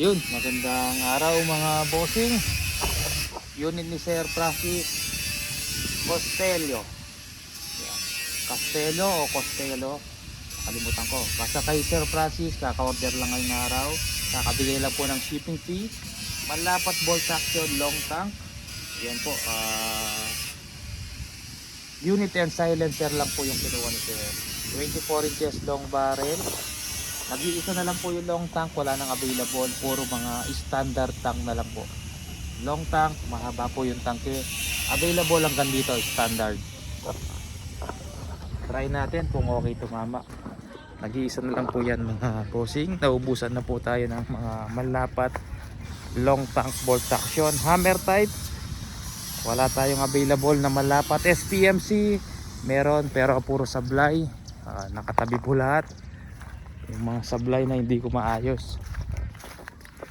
Yun, magandang araw mga bossing. Unit ni Sir Francis Costello. Yan. Castello o Costello, kalimutan ko. Basta kay Sir Francis, kaka-order lang ngayong araw. Kakabigay lang po ng shipping fee. Malapat bolt action long tank. Yan po, unit and silencer lang po yung kinuha ni Sir. 24 inches long barrel. Nag-iisa na lang po yung long tank, wala nang available, puro mga standard tank na lang po. Long tank, mahaba po yung tanke. Available hanggang dito, standard. Try natin kung okay tumama. Nag-iisa na lang po yan mga bossing. Naubusan na po tayo ng mga malapat long tank bolt action. Hammer type, wala tayong available na malapat. SPMC, meron pero puro sablay. Nakatabi po lahat. Yung mga sablay na hindi ko maayos,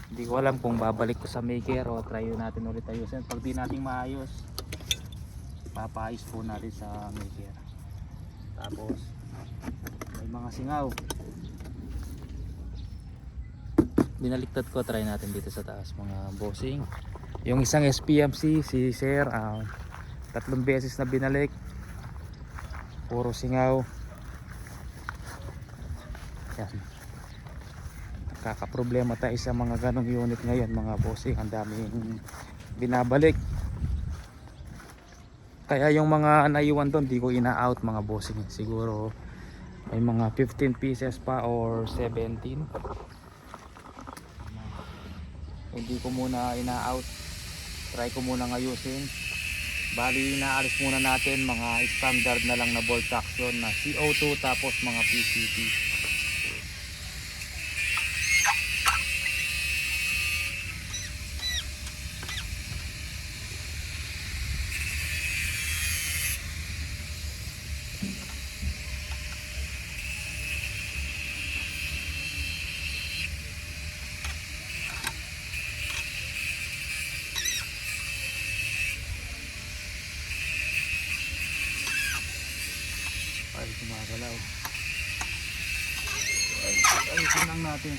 hindi ko alam kung babalik ko sa maker o try natin ulit ayusin. Pag di natin maayos, papaayos po natin sa maker. Tapos may mga singaw, binaliktad ko, try natin dito sa taas mga bossing. Yung isang SPMC si Sir, 3 beses na binalik, puro singaw. Yan, kakaproblema tayo sa mga ganong unit ngayon mga bossing. Ang daming binabalik, kaya yung mga naiwan doon di ko ina-out mga bossing. Siguro may mga 15 pieces pa or 17, hindi ko muna ina-out. Try ko muna ngayusin. Bali inaalis muna natin mga standard na lang na bolt action na CO2, tapos mga PCT. Ay, gumagalaw. Ayusin lang natin.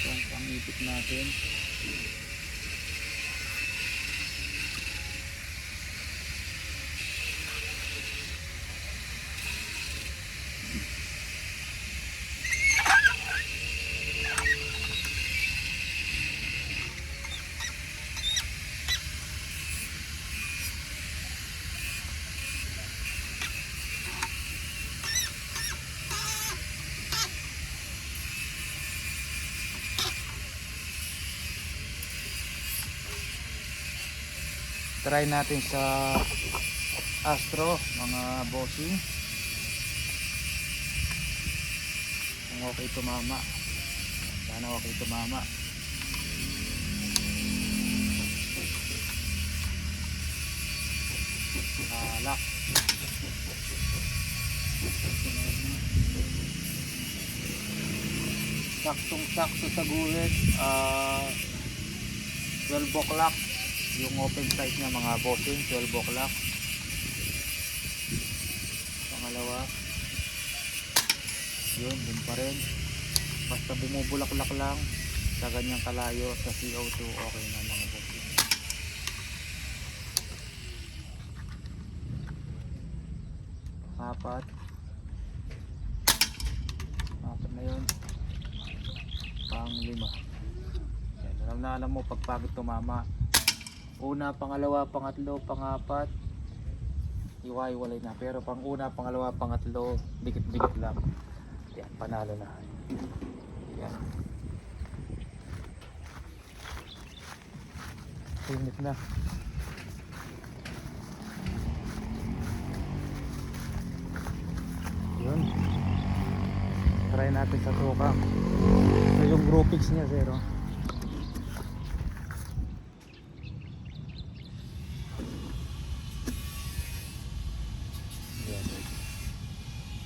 Yan, pangipit natin. Try natin sa Astro mga bossing kung okay tumama. Sana okay tumama. Lock. Saktong sakto sa guhit. 12 o'clock yung open size niya mga bossing. 12 o'clock. Pangalawa, yun din pa rin, basta bumubulaklak lang sa ganyang kalayo sa CO2, okay na mga bossing. Apat na yun. Pang-5. Yan, alam mo pag pagod tumama, una, pangalawa, pangatlo, pangapat, iwa-iwalay na. Pero pang una, pangalawa, pangatlo, dikit-dikit lang. Yan, panalo na. Yan. Init na. Yun. Try natin sa tuka. Ito yung groupings niya, zero.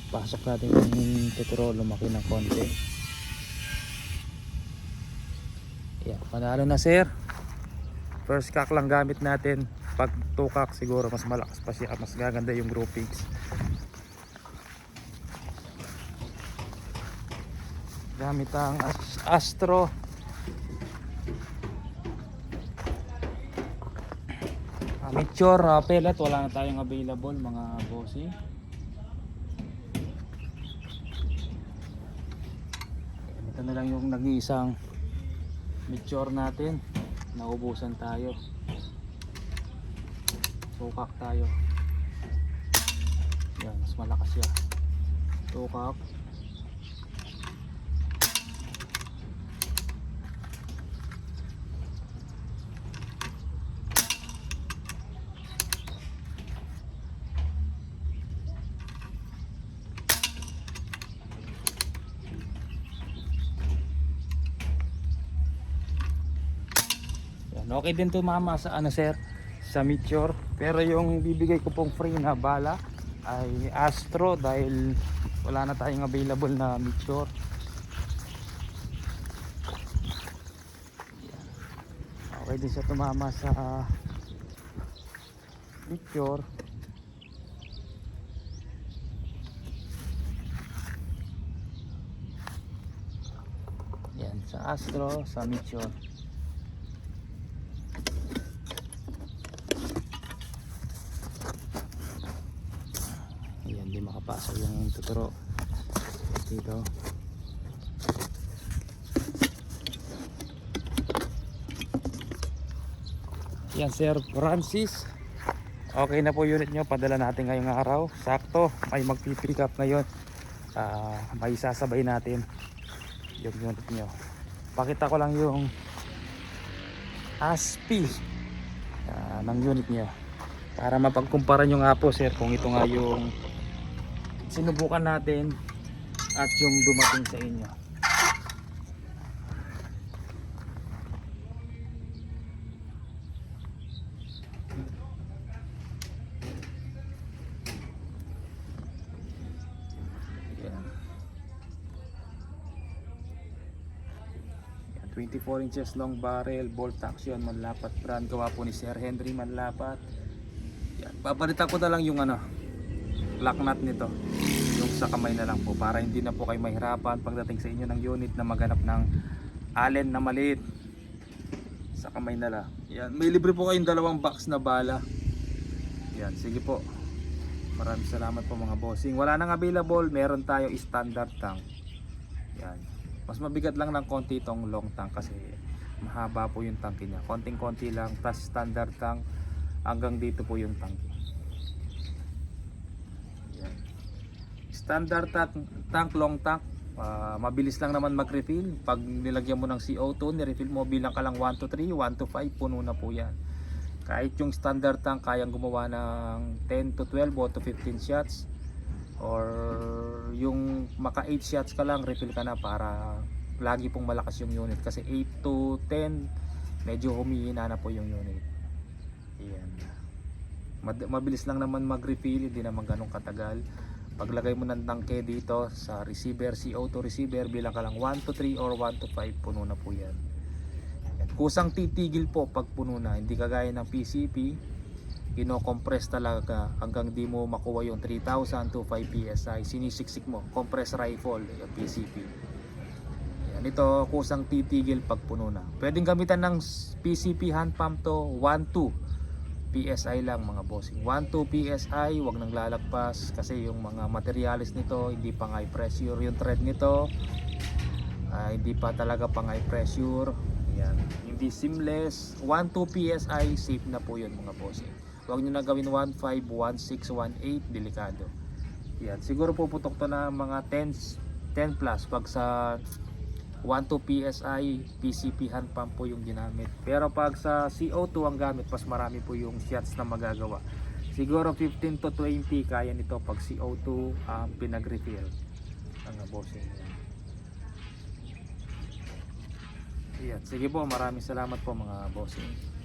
Pasok natin yung tuturo, lumaki ng konti. Yan, panalo na sir. First cock lang gamit natin. Pag 2 cock siguro mas malakas pa siya, mas gaganda yung groupings. gamit ang Astro. Mature pellet, wala na tayong available mga bossing. Ito na lang yung nag-iisang mature natin. Naubusan tayo. Tukak tayo. Yan, mas malakas siya. Tukak. Okay din to mama sa ano sir, sa Meteor, pero yung bibigay ko pong free na bala ay Astro dahil wala na tayong available na Meteor. Okay din siya tumama sa Meteor. Yan, sa Astro, sa Meteor. Hindi makapasok yung tuturo dito. Yan Sir Francis, okay na po unit nyo, padala natin ngayong araw. Sakto may magpipick up ngayon. May sasabay natin yung unit nyo. Pakita ko lang yung ASPI ng unit nyo para mapagkumpara nyo nga po sir kung ito nga yung sinubukan natin at yung dumating sa inyo. Yan. Yan, 24 inches long barrel, bolt action, Manlapat brand, gawa po ni Sir Henry Manlapat. Yan, papalitan ko na lang yung lock nut nito, yung sa kamay na lang po, para hindi na po kayo mahirapan pagdating sa inyo ng unit na maghanap ng allen na maliit sa kamay na lang. Yan, may libre po kayong 2 box na bala. Yan, sige po, maraming salamat po mga bossing. Wala nang available, meron tayo standard tank. Yan, mas mabigat lang ng konti itong long tank kasi mahaba po yung tank niya, konting konti lang, tas standard tank hanggang dito po yung tank. Standard tank, long tank, mabilis lang naman mag-refill. Pag nilagyan mo ng CO2, nirefill mo, bilang ka lang 1 to 3, 1 to 5, puno na po yan. Kahit yung standard tank kayang gumawa ng 10 to 12 o to 15 shots, or yung maka 8 shots ka lang, refill ka na para lagi pong malakas yung unit. Kasi 8 to 10 medyo humihina na po yung unit. Yan. Mabilis lang naman mag-refill, hindi naman ganun katagal. Paglagay mo ng tangke dito sa receiver, CO2 receiver, bilang ka lang 1 to 3 or 1 to 5, puno na po yan. Kusang titigil po pag puno na, hindi kagaya ng PCP, kino-compress talaga hanggang di mo makuha yung 3,000 to 5 PSI, sinisiksik mo, compress rifle, yung PCP. Yan, ito kusang titigil pag puno na. Pwedeng gamitan ng PCP hand pump to 1-2 PSI lang mga bossing. 1-2 PSI, wag nang lalagpas kasi yung mga materialis nito hindi pang high pressure. Yung thread nito hindi pa talaga pang high pressure. Yan, hindi seamless. 1-2 PSI, safe na po yun mga bossing. Wag nyo na gawin 1.5, 1.6, 1.8, delikado. Yan, siguro puputok to na mga 10 plus pag sa 1-2 PSI, PCP hand pump po yung ginamit. Pero pag sa CO2 ang gamit, mas marami po yung shots na magagawa. Siguro 15 to 20 kaya nito pag CO2 pinag-refill. Ang bossing. Yan, sige po, maraming salamat po mga bossing.